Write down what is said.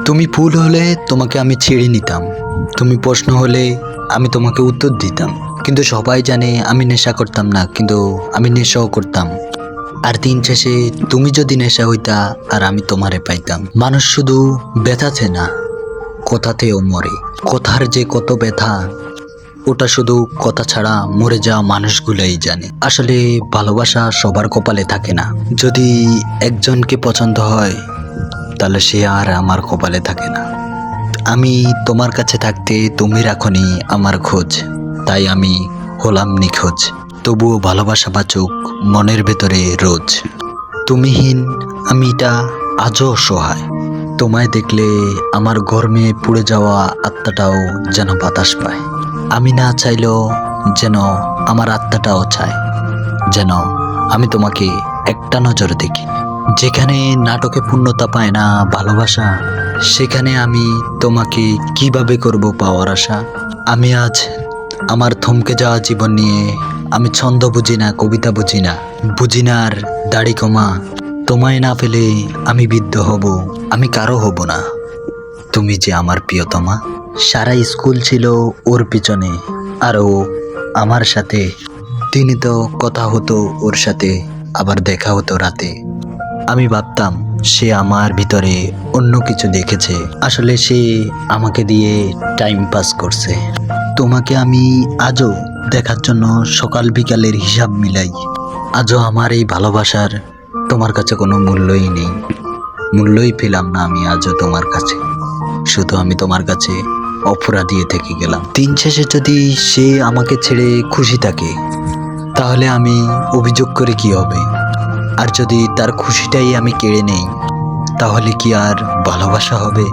তুমি ফুল হলে তোমাকে আমি ছিঁড়ে নিতাম, তুমি প্রশ্ন হলে আমি তোমাকে উত্তর দিতাম। কিন্তু সবাই জানে আমি নেশা করতাম না, কিন্তু আমি নেশাও করতাম। আর দিন শেষে তুমি যদি নেশা হইতা আর আমি তোমারে পাইতাম। মানুষ শুধু ব্যথাতে না, কথাতেও মরে। কথার যে কত ব্যথা, ওটা শুধু কথা ছাড়া মরে যাওয়া মানুষগুলাই জানে। আসলে ভালোবাসা সবার কপালে থাকে না। যদি একজনকে পছন্দ হয় তাহলে সে আর আমার কপালে থাকে না। আমি তোমার কাছে থাকতে তুমি রাখনি আমার খোঁজ, তাই আমি হলাম নিখোঁজ। তবুও ভালোবাসা বাঁচুক মনের ভেতরে রোজ। তুমিহীন আমিটা আজও অসহায়। তোমায় দেখলে আমার গরমে পুড়ে যাওয়া আত্মাটাও যেন বাতাস পায়। আমি না চাইলেও যেন আমার আত্মাটাও চায়, যেন আমি তোমাকে একটা নজর দেখি। যেখানে নাটকে পূর্ণতা পায় না ভালোবাসা, সেখানে আমি তোমাকে কিভাবে করব পাওয়ার আশা। আমি আজ আমার থমকে যাওয়া জীবন নিয়ে, আমি ছন্দ বুঝি না, কবিতা বুঝি না, বুঝি না আর দাড়ি কমা। তোমায় না পেলে আমি বিদ্ধ হব, আমি কারো হব না। তুমি যে আমার প্রিয়তমা। সারা স্কুল ছিল ওর পিছনে, আর ও আমার সাথে। দিনে তো কথা হতো ওর সাথে, আবার দেখা হতো রাতে। আমি ভাবতাম সে আমার ভিতরে অন্য কিছু দেখেছে, আসলে সে আমাকে দিয়ে টাইম পাস করছে। তোমাকে আমি আজও দেখার জন্য সকাল বিকালের হিসাব মিলাই। আজও আমার এই ভালোবাসার তোমার কাছে কোনো মূল্যই নেই। মূল্যই পেলাম না আমি আজও তোমার কাছে। শুধু আমি তোমার কাছে অপরাধী থেকে গেলাম। দিন শেষে যদি সে আমাকে ছেড়ে খুশি থাকে, তাহলে আমি অভিযোগ করে কি হবে? আর যদি তার খুশিটাই আমি কেড়ে নেই, তাহলে কি আর ভালোবাসা হবে?